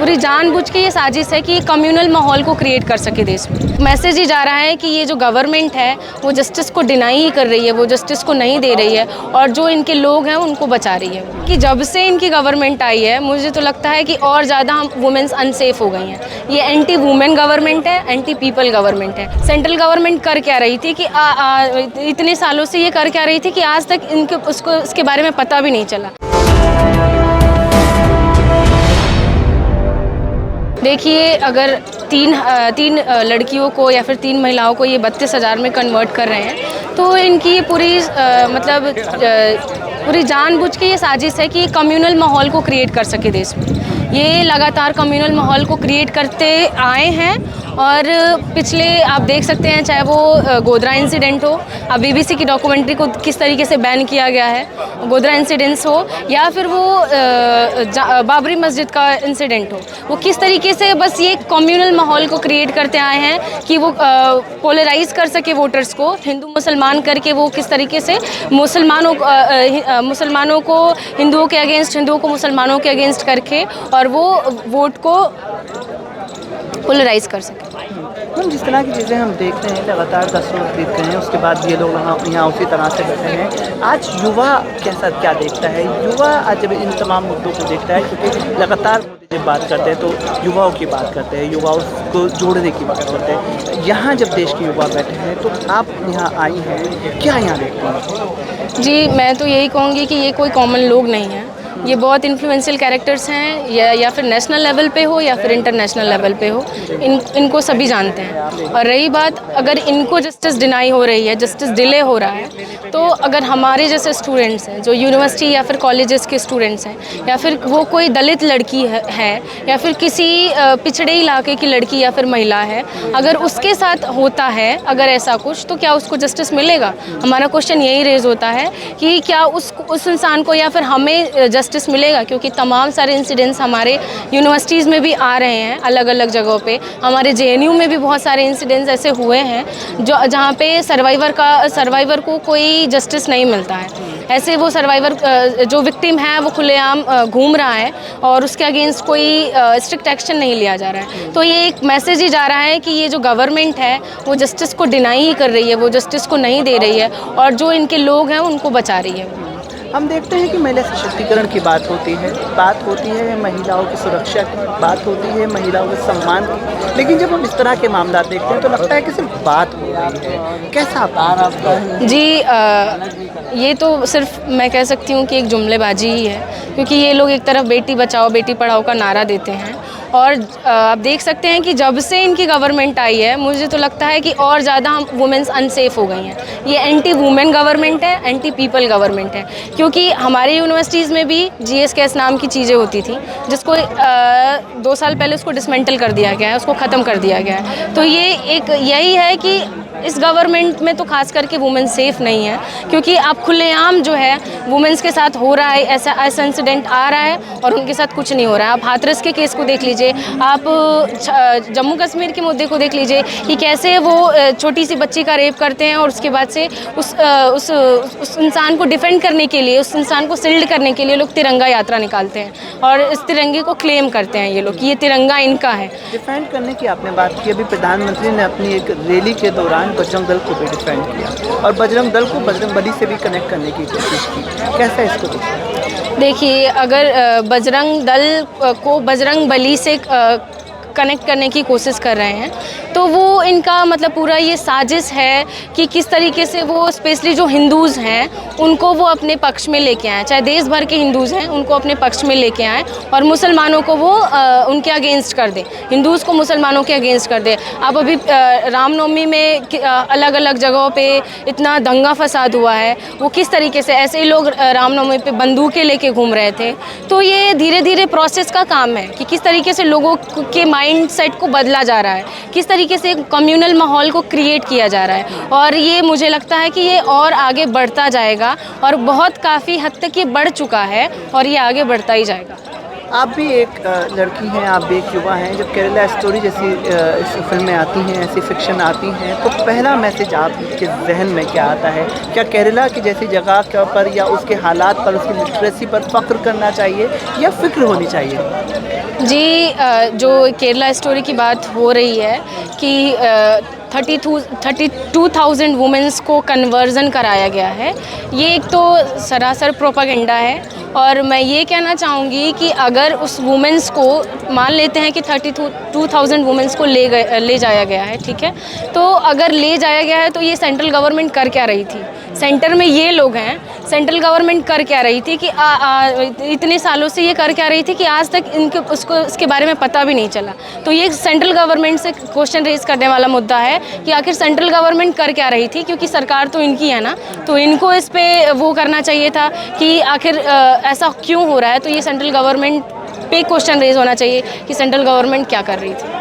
पूरी जानबूझ के ये साजिश है कि कम्युनल माहौल को क्रिएट कर सके देश में। मैसेज ही जा रहा है कि ये जो गवर्नमेंट है वो जस्टिस को डिनाई ही कर रही है, वो जस्टिस को नहीं दे रही है और जो इनके लोग हैं उनको बचा रही है। कि जब से इनकी गवर्नमेंट आई है मुझे तो लगता है कि और ज़्यादा हम वुमेन्स अनसेफ हो गई हैं। ये एंटी वुमेन गवर्नमेंट है, एंटी पीपल गवर्नमेंट है। सेंट्रल गवर्नमेंट कर क्या रही थी कि इतने सालों से ये कर क्या रही थी कि आज तक इनके उसको इसके बारे में पता भी नहीं चला। देखिए, अगर तीन लड़कियों को या फिर 3 महिलाओं को ये 32,000 में कन्वर्ट कर रहे हैं तो इनकी ये पूरी जानबूझ के ये साजिश है कि कम्युनल माहौल को क्रिएट कर सके देश में। ये लगातार कम्युनल माहौल को क्रिएट करते आए हैं और पिछले आप देख सकते हैं, चाहे वो गोधरा इंसिडेंट हो, अब बीबीसी की डॉक्यूमेंट्री को किस तरीके से बैन किया गया है, गोधरा इंसिडेंट्स हो या फिर वो बाबरी मस्जिद का इंसिडेंट हो, वो किस तरीके से बस ये कम्युनल माहौल को क्रिएट करते आए हैं कि वो पोलराइज कर सके वोटर्स को, हिंदू मुसलमान करके वो किस तरीके से मुसलमानों को हिंदुओं के अगेंस्ट, हिंदुओं को मुसलमानों के अगेंस्ट करके और वो वोट को पोलराइज कर सके। हम जिस तरह की चीज़ें हम देख रहे हैं, लगातार 10 रोज बीत गए हैं, उसके बाद ये लोग यहाँ उसी तरह से बैठे हैं। आज युवा क्या देखता है? युवा आज जब इन तमाम मुद्दों को देखता है, क्योंकि लगातार जब बात करते हैं तो युवाओं की बात करते हैं, युवाओं को जोड़ने की बात करते हैं। यहाँ जब देश के युवा बैठे हैं तो आप यहाँ आई हैं, क्या यहाँ देखते हैं? जी, मैं तो यही कहूँगी कि ये कोई कॉमन लोग नहीं हैं, ये बहुत इन्फ्लुएंशियल कैरेक्टर्स हैं, या फिर नेशनल लेवल पे हो या फिर इंटरनेशनल लेवल पे हो, इनको सभी जानते हैं। और रही बात, अगर इनको जस्टिस डिनाई हो रही है, जस्टिस डिले हो रहा है, तो अगर हमारे जैसे स्टूडेंट्स हैं जो यूनिवर्सिटी या फिर कॉलेजेस के स्टूडेंट्स हैं, या फिर वो कोई दलित लड़की है या फिर किसी पिछड़े इलाके की लड़की या फिर महिला है, अगर उसके साथ होता है अगर ऐसा कुछ, तो क्या उसको जस्टिस मिलेगा? हमारा क्वेश्चन यही रेज होता है कि क्या उस इंसान को या फिर हमें जस्टिस मिलेगा? क्योंकि तमाम सारे इंसिडेंट्स हमारे यूनिवर्सिटीज़ में भी आ रहे हैं, अलग अलग जगहों पे। हमारे जेएनयू में भी बहुत सारे इंसिडेंट्स ऐसे हुए हैं जो जहाँ पे सर्वाइवर को कोई जस्टिस नहीं मिलता है। ऐसे वो सर्वाइवर जो विक्टिम है वो खुलेआम घूम रहा है और उसके अगेंस्ट कोई स्ट्रिक्ट एक्शन नहीं लिया जा रहा है। तो ये एक मैसेज ही जा रहा है कि ये जो गवर्नमेंट है वो जस्टिस को डिनाई ही कर रही है, वो जस्टिस को नहीं दे रही है और जो इनके लोग हैं उनको बचा रही है। हम देखते हैं कि महिला सशक्तिकरण की बात होती है महिलाओं की सुरक्षा की, बात होती है महिलाओं के सम्मान की, लेकिन जब हम इस तरह के मामला देखते हैं तो लगता है कि सिर्फ बात हो रही है। कैसा आपका? जी, ये तो सिर्फ मैं कह सकती हूँ कि एक जुमलेबाजी ही है, क्योंकि ये लोग एक तरफ बेटी बचाओ बेटी पढ़ाओ का नारा देते हैं और आप देख सकते हैं कि जब से इनकी गवर्नमेंट आई है मुझे तो लगता है कि और ज़्यादा हम वुमेन्स अनसेफ हो गई हैं। ये एंटी वुमेन गवर्नमेंट है, एंटी पीपल गवर्नमेंट है, क्योंकि हमारे यूनिवर्सिटीज़ में भी GS नाम की चीज़ें होती थी जिसको 2 साल पहले उसको डिसमेंटल कर दिया गया है, उसको ख़त्म कर दिया गया है। तो ये एक यही है कि इस गवर्नमेंट में तो खास करके वुमेन सेफ़ नहीं है, क्योंकि आप खुलेआम जो है वुमेन्स के साथ हो रहा है, ऐसा इंसिडेंट आ रहा है और उनके साथ कुछ नहीं हो रहा है। आप हाथरस के केस को देख लीजिए, आप जम्मू कश्मीर के मुद्दे को देख लीजिए कि कैसे वो छोटी सी बच्ची का रेप करते हैं और उसके बाद से उस इंसान को डिफेंड करने के लिए, उस इंसान को शिल्ड करने के लिए लोग तिरंगा यात्रा निकालते हैं और इस तिरंगे को क्लेम करते हैं ये लोग कि ये तिरंगा इनका है। डिफेंड करने की आपने बात की, अभी प्रधानमंत्री ने अपनी एक रैली के दौरान बजरंग दल को भी डिफेंड किया और बजरंग दल को बजरंग बली से भी कनेक्ट करने की कोशिश की। कैसा इसको देखिए, अगर बजरंग दल को बजरंग बली से कनेक्ट करने की कोशिश कर रहे हैं तो वो इनका मतलब पूरा ये साजिश है कि किस तरीके से वो स्पेशली जो हिंदूज़ हैं उनको वो अपने पक्ष में लेके आएँ, चाहे देश भर के हिंदूज़ हैं उनको अपने पक्ष में लेके आएँ और मुसलमानों को वो उनके अगेंस्ट कर दें, हिंदूज़ को मुसलमानों के अगेंस्ट कर दें। अब अभी रामनवमी में अलग अलग जगहों पे इतना दंगा फसाद हुआ है, वो किस तरीके से ऐसे ही लोग रामनवमी पे बंदूकें लेके घूम रहे थे। तो ये धीरे धीरे प्रोसेस का काम है कि किस तरीके से लोगों के माइंड सेट को बदला जा रहा है, किस तरीके से कम्युनल माहौल को क्रिएट किया जा रहा है और ये मुझे लगता है कि ये और आगे बढ़ता जाएगा और बहुत काफ़ी हद तक ये बढ़ चुका है और ये आगे बढ़ता ही जाएगा। आप भी एक लड़की हैं, आप भी एक युवा हैं। जब केरला स्टोरी जैसी फिल्में आती हैं, ऐसी फिक्शन आती हैं, तो पहला मैसेज आपके जहन में क्या आता है? क्या केरला की जैसी जगह के पर या उसके हालात पर, उसकी लिटरेसी पर फ़ख्र करना चाहिए या फ़िक्र होनी चाहिए? जी, जो केरला स्टोरी की बात हो रही है कि 32,000 वुमेंस को कन्वर्जन कराया गया है, ये एक तो सरासर प्रोपागेंडा है। और मैं ये कहना चाहूँगी कि अगर उस वुमेंस को मान लेते हैं कि 32,000 वुमेंस को ले जाया गया है, ठीक है, तो अगर ले जाया गया है तो ये सेंट्रल गवर्नमेंट कर क्या रही थी? सेंटर में ये लोग हैं, सेंट्रल गवर्नमेंट कर क्या रही थी कि इतने सालों से ये कर क्या रही थी कि आज तक इनके उसको इसके बारे में पता भी नहीं चला। तो ये सेंट्रल गवर्नमेंट से क्वेश्चन रेज करने वाला मुद्दा है कि आखिर सेंट्रल गवर्नमेंट कर क्या रही थी, क्योंकि सरकार तो इनकी है ना, तो इनको इस पे वो करना चाहिए था कि आखिर ऐसा क्यों हो रहा है। तो ये सेंट्रल गवर्नमेंट पे क्वेश्चन रेज होना चाहिए कि सेंट्रल गवर्नमेंट क्या कर रही थी।